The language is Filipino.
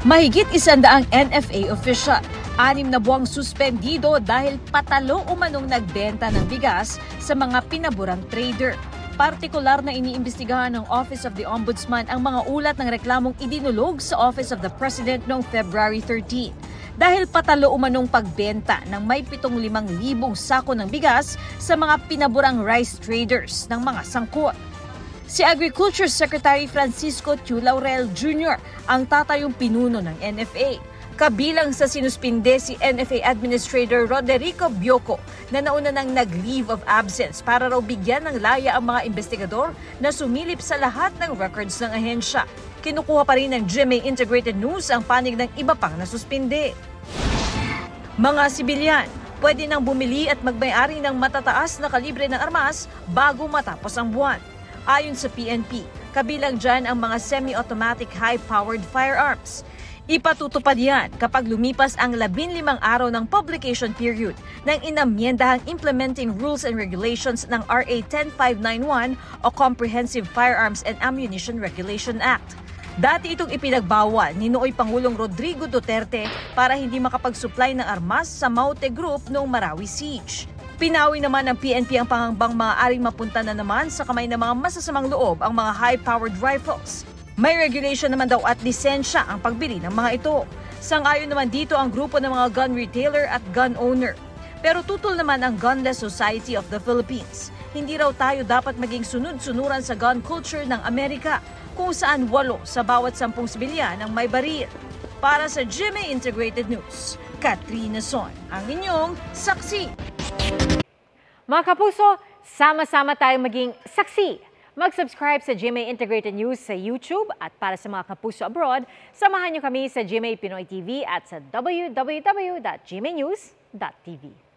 Mahigit 100 NFA official, 6 na buwang suspendido dahil patalo umanong nagbenta ng bigas sa mga pinaburang trader. Partikular na iniimbestigahan ng Office of the Ombudsman ang mga ulat ng reklamong idinulog sa Office of the President noong February 13. Dahil patalo umanong pagbenta ng may 75,000 sako ng bigas sa mga pinaburang rice traders ng mga sangkot. Si Agriculture Secretary Francisco Tiu Laurel Jr. ang tatayong pinuno ng NFA. Kabilang sa sinuspinde si NFA Administrator Roderico Bioco na nauna nang nag-leave of absence para raw bigyan ng laya ang mga investigador na sumilip sa lahat ng records ng ahensya. Kinukuha pa rin ng GMA Integrated News ang panig ng iba pang nasuspinde. Mga sibilyan, pwede nang bumili at magmay-ari ng matataas na kalibre ng armas bago matapos ang buwan. Ayon sa PNP, kabilang dyan ang mga semi-automatic high-powered firearms. Ipatutupad yan kapag lumipas ang 15 araw ng publication period ng inamyendahang Implementing Rules and Regulations ng RA 10591 o Comprehensive Firearms and Ammunition Regulation Act. Dati itong ipinagbawal ni Nooy Pangulong Rodrigo Duterte para hindi makapag-supply ng armas sa Maute Group noong Marawi Siege. Pinawi naman ng PNP ang pangangbang maaaring mapunta na naman sa kamay ng mga masasamang loob ang mga high-powered rifles. May regulation naman daw at lisensya ang pagbili ng mga ito. Sang-ayon naman dito ang grupo ng mga gun retailer at gun owner. Pero tutol naman ang Gunless Society of the Philippines. Hindi raw tayo dapat maging sunod-sunuran sa gun culture ng Amerika, kung saan 8 sa bawat 10 sibilyan ang may baril. Para sa GMA Integrated News, Katrina Son, ang inyong saksi. Mga kapuso, sama-sama tayong maging saksi. Mag-subscribe sa GMA Integrated News sa YouTube at para sa mga kapuso abroad, samahan niyo kami sa GMA Pinoy TV at sa www.gmanews.tv.